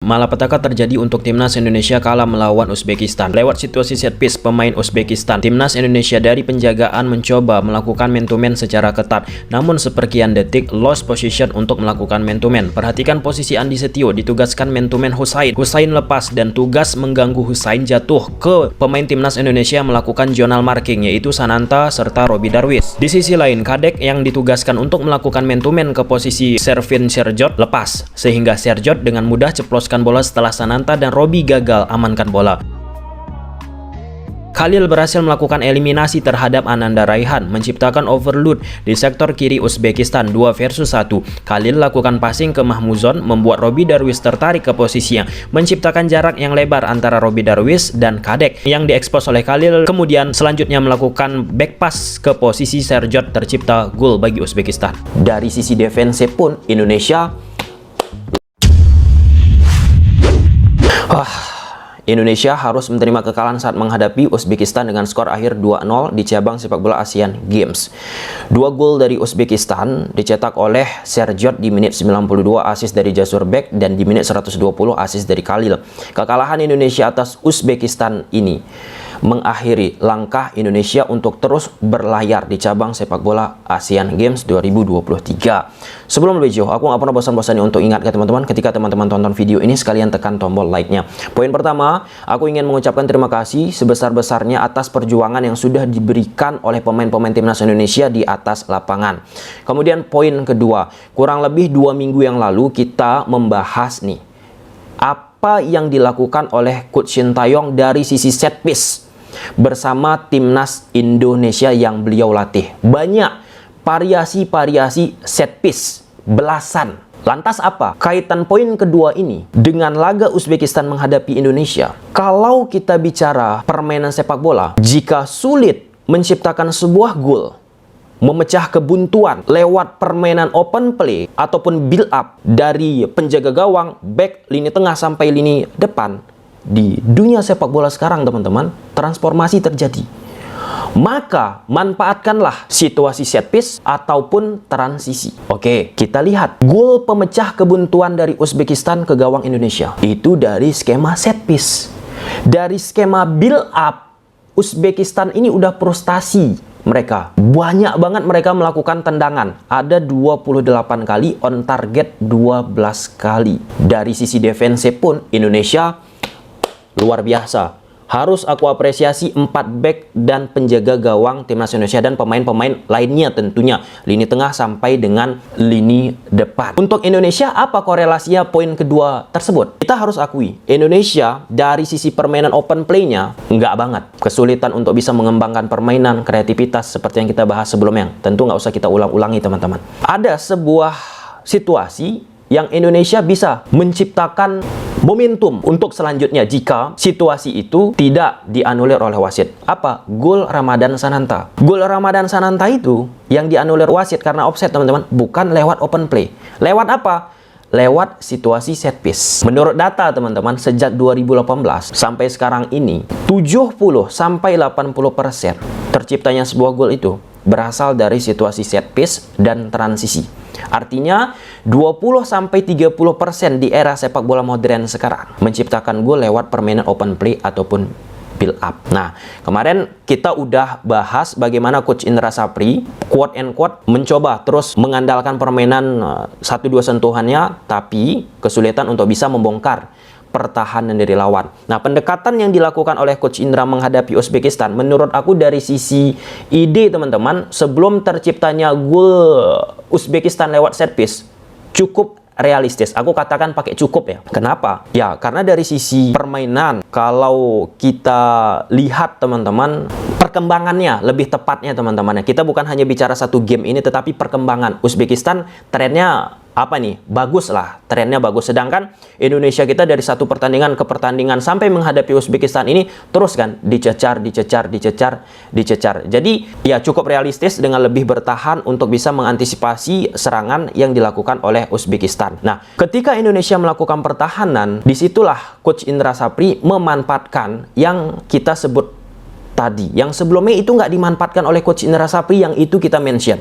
malapetaka terjadi untuk timnas Indonesia kalah melawan Uzbekistan. Lewat situasi set piece pemain Uzbekistan, timnas Indonesia dari penjagaan mencoba melakukan man-to-man secara ketat, namun seperkian detik lost position untuk melakukan man-to-man. Perhatikan posisi Andi Setio, ditugaskan man-to-man Husain. Husain lepas dan tugas mengganggu Husain jatuh ke pemain timnas Indonesia melakukan zonal marking, yaitu Sananta serta Robby Darwish. Di sisi lain, Kadek yang ditugaskan untuk melakukan man-to-man ke posisi Shervin Sherjot lepas, sehingga Sherjot dengan mudah ceploskan bola setelah Sananta dan Robby gagal amankan bola. Khalil berhasil melakukan eliminasi terhadap Ananda Raihan, menciptakan overload di sektor kiri Uzbekistan 2 versus 1. Khalil lakukan passing ke Mahmuzon, membuat Robby Darwish tertarik ke posisinya, menciptakan jarak yang lebar antara Robby Darwish dan Kadek yang diekspos oleh Khalil. Kemudian selanjutnya melakukan back pass ke posisi Sherjot, tercipta gol bagi Uzbekistan. Dari sisi defense pun Indonesia harus menerima kekalahan saat menghadapi Uzbekistan dengan skor akhir 2-0 di cabang sepak bola Asian Games. 2 gol dari Uzbekistan dicetak oleh Sherjot di menit 92, asis dari Jasurbek, dan di menit 120 asis dari Khalil. Kekalahan Indonesia atas Uzbekistan ini mengakhiri langkah Indonesia untuk terus berlayar di cabang sepak bola Asian Games 2023. Sebelum lebih jauh, aku nggak pernah bosan-bosannya untuk ingatkan teman-teman, ketika teman-teman tonton video ini, sekalian tekan tombol like-nya. Poin pertama, aku ingin mengucapkan terima kasih sebesar-besarnya atas perjuangan yang sudah diberikan oleh pemain-pemain timnas Indonesia di atas lapangan. Kemudian poin kedua, kurang lebih 2 minggu yang lalu kita membahas nih, apa yang dilakukan oleh Coach Sintayong dari sisi set piece bersama timnas Indonesia yang beliau latih. Banyak variasi-variasi set piece, belasan. Lantas apa kaitan poin kedua ini dengan laga Uzbekistan menghadapi Indonesia? Kalau kita bicara permainan sepak bola, jika sulit menciptakan sebuah gol, memecah kebuntuan lewat permainan open play ataupun build up dari penjaga gawang, back, lini tengah sampai lini depan, di dunia sepak bola sekarang teman-teman, transformasi terjadi. Maka manfaatkanlah situasi set piece ataupun transisi. Oke, kita lihat gol pemecah kebuntuan dari Uzbekistan ke gawang Indonesia itu dari skema set piece. Dari skema build up, Uzbekistan ini udah frustasi. Mereka banyak banget mereka melakukan tendangan, ada 28 kali, on target 12 kali. Dari sisi defense pun Indonesia luar biasa. Harus aku apresiasi 4 back dan penjaga gawang timnas Indonesia dan pemain-pemain lainnya tentunya, lini tengah sampai dengan lini depan. Untuk Indonesia, apa korelasinya poin kedua tersebut? Kita harus akui, Indonesia dari sisi permainan open play-nya nggak banget. Kesulitan untuk bisa mengembangkan permainan, kreativitas seperti yang kita bahas sebelumnya. Tentu nggak usah kita ulang-ulangi teman-teman. Ada sebuah situasi yang Indonesia bisa menciptakan momentum untuk selanjutnya jika situasi itu tidak dianulir oleh wasit. Apa? Gol Ramadan Sananta. Gol Ramadan Sananta itu yang dianulir wasit karena offside teman-teman, bukan lewat open play. Lewat apa? Lewat situasi set piece. Menurut data teman-teman, sejak 2018 sampai sekarang ini 70-80% terciptanya sebuah gol itu berasal dari situasi set piece dan transisi. Artinya 20-30% di era sepak bola modern sekarang menciptakan gol lewat permainan open play ataupun build up. Nah, kemarin kita udah bahas bagaimana Coach Indra Sapri quote and quote mencoba terus mengandalkan permainan 1-2 sentuhannya, tapi kesulitan untuk bisa membongkar pertahanan dari lawan. Nah, pendekatan yang dilakukan oleh Coach Indra menghadapi Uzbekistan, menurut aku dari sisi ide teman-teman, sebelum terciptanya gol Uzbekistan lewat set piece, cukup realistis. Aku katakan pakai cukup ya. Kenapa? Ya, karena dari sisi permainan, kalau kita lihat teman-teman, perkembangannya lebih tepatnya teman-teman. Kita bukan hanya bicara satu game ini, tetapi perkembangan. Uzbekistan trennya apa nih? Bagus lah, trennya bagus. Sedangkan Indonesia kita dari satu pertandingan ke pertandingan sampai menghadapi Uzbekistan ini terus kan dicecar. Jadi ya cukup realistis dengan lebih bertahan untuk bisa mengantisipasi serangan yang dilakukan oleh Uzbekistan. Nah, ketika Indonesia melakukan pertahanan, disitulah Coach Indra Sapri memanfaatkan yang kita sebut tadi. Yang sebelumnya itu nggak dimanfaatkan oleh Coach Indra Sapri, yang itu kita mention.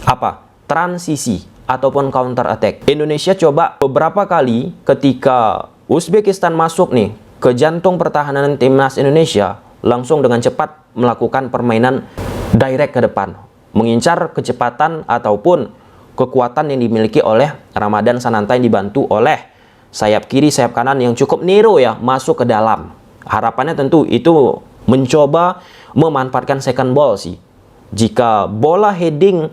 Apa? Transisi ataupun counter attack. Indonesia coba beberapa kali ketika Uzbekistan masuk nih ke jantung pertahanan timnas Indonesia, langsung dengan cepat melakukan permainan direct ke depan, mengincar kecepatan ataupun kekuatan yang dimiliki oleh Ramadan Sananta yang dibantu oleh sayap kiri, sayap kanan yang cukup nero ya, masuk ke dalam. Harapannya tentu itu mencoba memanfaatkan second ball sih. Jika bola heading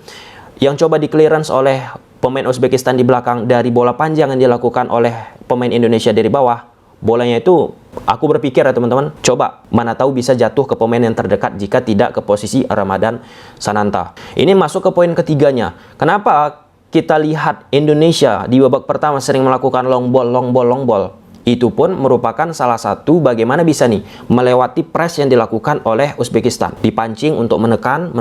yang coba di clearance oleh pemain Uzbekistan di belakang dari bola panjang yang dilakukan oleh pemain Indonesia dari bawah, bolanya itu aku berpikir ya teman-teman, coba mana tahu bisa jatuh ke pemain yang terdekat jika tidak ke posisi Ramadan Sananta. Ini masuk ke poin ketiganya. Kenapa kita lihat Indonesia di babak pertama sering melakukan long ball? Itu pun merupakan salah satu bagaimana bisa nih melewati press yang dilakukan oleh Uzbekistan. Dipancing untuk menekan,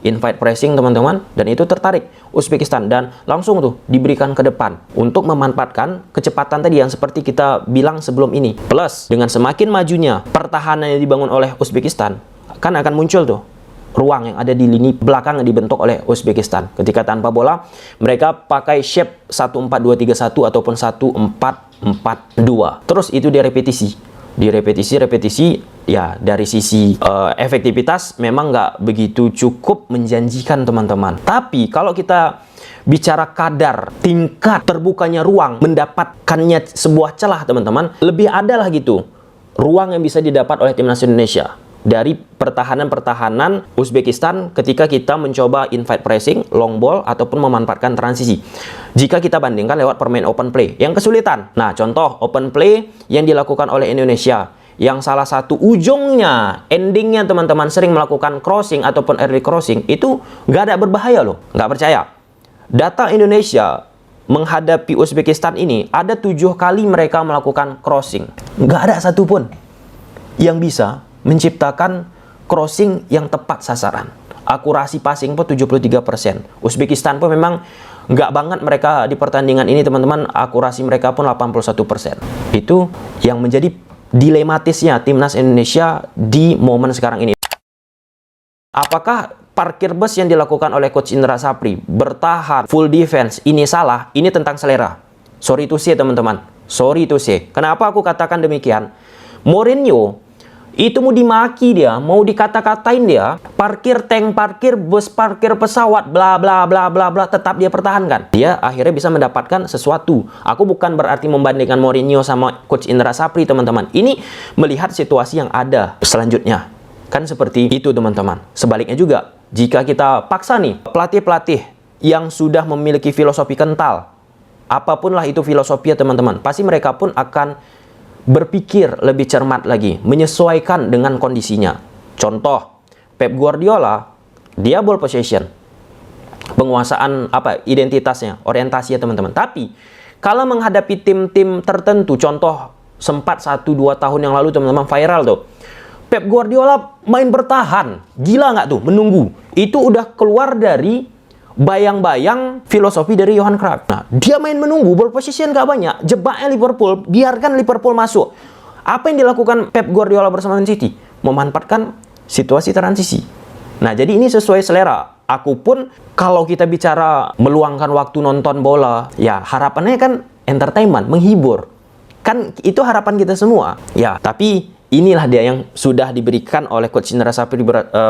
invite pressing teman-teman, dan itu tertarik Uzbekistan dan langsung tuh diberikan ke depan untuk memanfaatkan kecepatan tadi yang seperti kita bilang sebelum ini. Plus dengan semakin majunya pertahanan yang dibangun oleh Uzbekistan, kan akan muncul tuh ruang yang ada di lini belakang yang dibentuk oleh Uzbekistan. Ketika tanpa bola, mereka pakai shape 1-4-2-3-1 ataupun 1-4-4-2. Terus itu direpetisi ya, dari sisi efektivitas memang nggak begitu cukup menjanjikan teman-teman. Tapi kalau kita bicara kadar tingkat terbukanya ruang mendapatkannya sebuah celah teman-teman, lebih ada lah gitu ruang yang bisa didapat oleh timnas Indonesia dari pertahanan Uzbekistan ketika kita mencoba invite pressing, long ball, ataupun memanfaatkan transisi. Jika kita bandingkan lewat permain open play yang kesulitan. Nah, contoh open play yang dilakukan oleh Indonesia, yang salah satu ujungnya, endingnya teman-teman sering melakukan crossing ataupun early crossing, itu nggak ada berbahaya loh. Nggak percaya? Data Indonesia menghadapi Uzbekistan ini, ada 7 kali mereka melakukan crossing. Nggak ada satupun yang bisa menciptakan crossing yang tepat sasaran. Akurasi passing pun 73%. Uzbekistan pun memang nggak banget mereka di pertandingan ini teman-teman, akurasi mereka pun 81%. Itu yang menjadi dilematisnya timnas Indonesia di momen sekarang ini. Apakah parkir bus yang dilakukan oleh Coach Indra Sapri, bertahan, full defense, ini salah? Ini tentang selera. Sorry to say teman-teman. Sorry to say. Kenapa aku katakan demikian? Mourinho itu mau dimaki dia, mau dikata-katain dia, parkir tank, parkir bus, parkir pesawat, bla bla bla bla bla, tetap dia pertahankan. Dia akhirnya bisa mendapatkan sesuatu. Aku bukan berarti membandingkan Mourinho sama Coach Indra Sapri teman-teman. Ini melihat situasi yang ada selanjutnya. Kan seperti itu teman-teman. Sebaliknya juga, jika kita paksa nih pelatih-pelatih yang sudah memiliki filosofi kental, apapun lah itu filosofi ya teman-teman, pasti mereka pun akan berpikir lebih cermat lagi, menyesuaikan dengan kondisinya. Contoh, Pep Guardiola, dia ball possession, penguasaan identitasnya, orientasinya teman-teman. Tapi kalau menghadapi tim-tim tertentu, contoh sempat 1-2 tahun yang lalu teman-teman viral tuh, Pep Guardiola main bertahan, gila nggak tuh, menunggu. Itu udah keluar dari bayang-bayang filosofi dari Johan Cruyff. Nah, dia main menunggu, ball position gak banyak, jebaknya Liverpool, biarkan Liverpool masuk. Apa yang dilakukan Pep Guardiola bersama Man City? Memanfaatkan situasi transisi. Nah, jadi ini sesuai selera. Aku pun kalau kita bicara meluangkan waktu nonton bola, ya harapannya kan entertainment, menghibur. Kan itu harapan kita semua. Ya, tapi inilah dia yang sudah diberikan oleh Coach Indra Sapri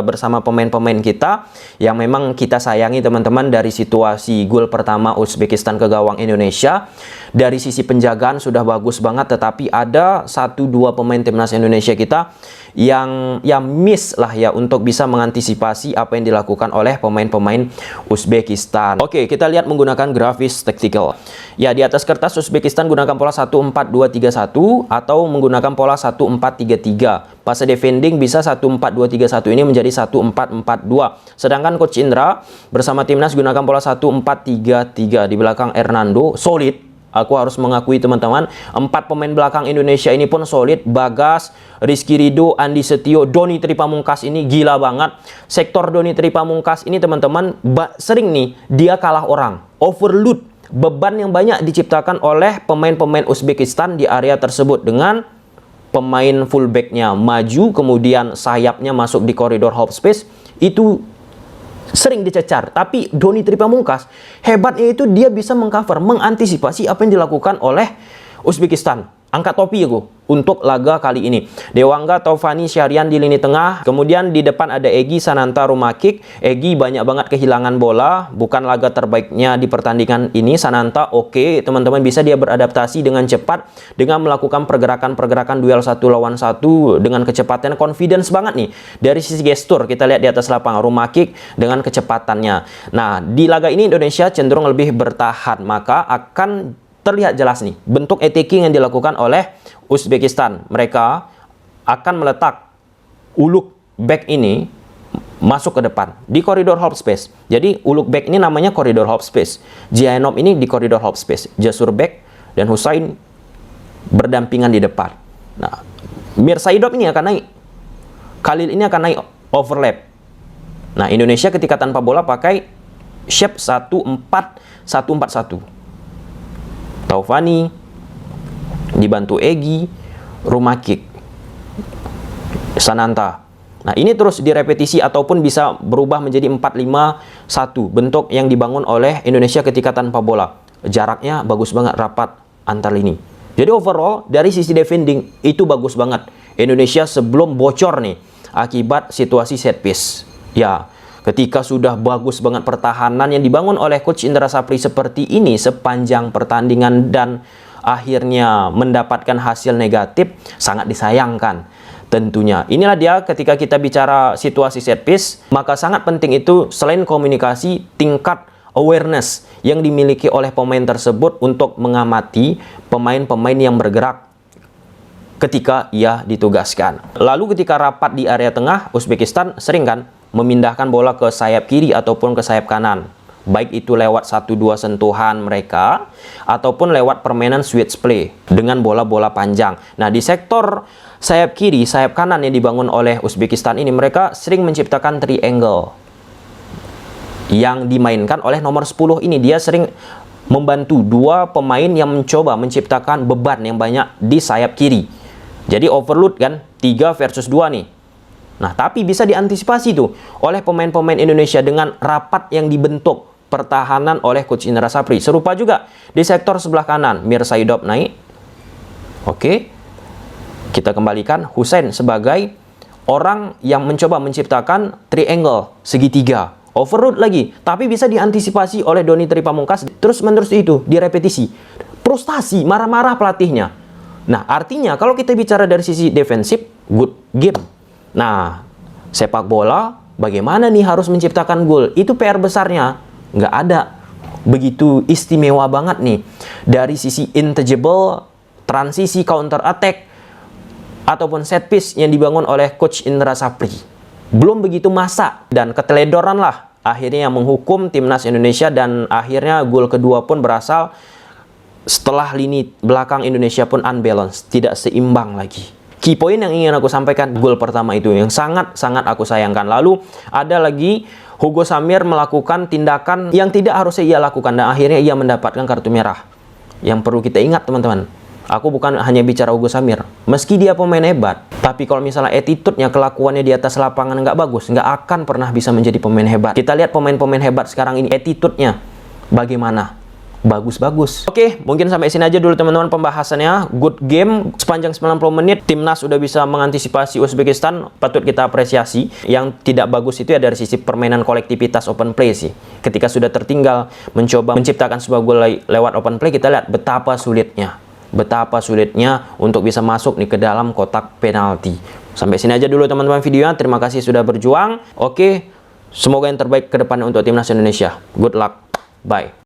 bersama pemain-pemain kita yang memang kita sayangi teman-teman. Dari situasi gol pertama Uzbekistan ke gawang Indonesia, dari sisi penjagaan sudah bagus banget, tetapi ada 1-2 pemain timnas Indonesia kita yang miss lah ya untuk bisa mengantisipasi apa yang dilakukan oleh pemain-pemain Uzbekistan. Oke, kita lihat menggunakan grafis tactical. Ya, di atas kertas Uzbekistan gunakan pola 1-4-2-3-1 atau menggunakan pola 1-4-3-3. Fase defending bisa 1-4-2-3-1 ini menjadi 1-4-4-2. Sedangkan Coach Indra bersama timnas gunakan pola 1-4-3-3. Di belakang Hernando solid. Aku harus mengakui teman-teman, 4 pemain belakang Indonesia ini pun solid. Bagas, Rizky Ridho, Andi Setio, Doni Tripamungkas ini gila banget. Sektor Doni Tripamungkas ini teman-teman sering nih dia kalah orang. Overload, beban yang banyak diciptakan oleh pemain-pemain Uzbekistan di area tersebut dengan pemain fullbacknya maju, kemudian sayapnya masuk di koridor half space, itu sering dicecar. Tapi Doni Tripamungkas hebatnya itu dia bisa mengcover, mengantisipasi apa yang dilakukan oleh Uzbekistan. Angkat topi aku untuk laga kali ini. Dewangga Taufani Syahrian di lini tengah. Kemudian di depan ada Egy Sananta Rumakik. Egy banyak banget kehilangan bola. Bukan laga terbaiknya di pertandingan ini. Sananta oke, teman-teman, bisa dia beradaptasi dengan cepat. Dengan melakukan pergerakan-pergerakan duel 1 lawan 1. Dengan kecepatan, confidence banget nih. Dari sisi gestur kita lihat di atas lapangan. Rumakik dengan kecepatannya. Nah, di laga ini Indonesia cenderung lebih bertahan. Maka akan terlihat jelas nih bentuk attacking yang dilakukan oleh Uzbekistan. Mereka akan meletak uluk back ini masuk ke depan di koridor half space. Jadi uluk back ini namanya koridor half space. Jianov ini di koridor half space. Jasurbaek dan Husain berdampingan di depan. Nah, Mirsaidov ini akan naik. Khalil ini akan naik overlap. Nah, Indonesia ketika tanpa bola pakai shape 1-4-1-4-1. Taufani dibantu Egy, Rumakik, Sananta. Nah, ini terus direpetisi ataupun bisa berubah menjadi 4-5-1, bentuk yang dibangun oleh Indonesia ketika tanpa bola. Jaraknya bagus banget, rapat antar lini. Jadi overall dari sisi defending itu bagus banget. Indonesia sebelum bocor nih akibat situasi set piece. Ya, ketika sudah bagus banget pertahanan yang dibangun oleh Coach Indra Sapri seperti ini sepanjang pertandingan dan akhirnya mendapatkan hasil negatif, sangat disayangkan tentunya. Inilah dia ketika kita bicara situasi set piece, maka sangat penting itu selain komunikasi, tingkat awareness yang dimiliki oleh pemain tersebut untuk mengamati pemain-pemain yang bergerak ketika ia ditugaskan. Lalu ketika rapat di area tengah, Uzbekistan sering kan memindahkan bola ke sayap kiri ataupun ke sayap kanan. Baik itu lewat 1-2 sentuhan mereka ataupun lewat permainan switch play dengan bola-bola panjang. Nah, di sektor sayap kiri, sayap kanan yang dibangun oleh Uzbekistan ini, mereka sering menciptakan triangle yang dimainkan oleh nomor 10 ini. Dia sering membantu dua pemain yang mencoba menciptakan beban yang banyak di sayap kiri. Jadi overload kan, 3 versus 2 nih. Nah, tapi bisa diantisipasi tuh oleh pemain-pemain Indonesia dengan rapat yang dibentuk pertahanan oleh Coach Indra Sapri. Serupa juga di sektor sebelah kanan, Mirsaidov naik. Oke. Kita kembalikan Husain sebagai orang yang mencoba menciptakan triangle, segitiga. Overload lagi, tapi bisa diantisipasi oleh Doni Tripamungkas. Terus-menerus itu direpetisi. Frustasi, marah-marah pelatihnya. Nah, artinya kalau kita bicara dari sisi defensif, good game. Nah, sepak bola bagaimana nih harus menciptakan gol? Itu PR besarnya. Nggak ada. Begitu istimewa banget nih. Dari sisi intangible, transisi, counter attack, ataupun set piece yang dibangun oleh Coach Indra Sapri. Belum begitu masa. Dan keteledoran lah akhirnya yang menghukum timnas Indonesia. Dan akhirnya gol kedua pun berasal setelah lini belakang Indonesia pun unbalanced. Tidak seimbang lagi. Key point yang ingin aku sampaikan, gol pertama itu yang sangat-sangat aku sayangkan. Lalu ada lagi Hugo Samir melakukan tindakan yang tidak harusnya ia lakukan dan akhirnya ia mendapatkan kartu merah. Yang perlu kita ingat teman-teman, aku bukan hanya bicara Hugo Samir. Meski dia pemain hebat, tapi kalau misalnya attitude-nya, kelakuannya di atas lapangan nggak bagus, nggak akan pernah bisa menjadi pemain hebat. Kita lihat pemain-pemain hebat sekarang ini, attitude-nya bagaimana? Bagus-bagus. Oke, mungkin sampai sini aja dulu teman-teman pembahasannya. Good game sepanjang 90 menit. Timnas sudah bisa mengantisipasi Uzbekistan, patut kita apresiasi. Yang tidak bagus itu ya dari sisi permainan kolektivitas open play sih. Ketika sudah tertinggal mencoba menciptakan sebuah gol lewat open play, kita lihat betapa sulitnya untuk bisa masuk nih ke dalam kotak penalti. Sampai sini aja dulu teman-teman videonya. Terima kasih sudah berjuang. Oke, semoga yang terbaik ke depannya untuk timnas Indonesia. Good luck. Bye.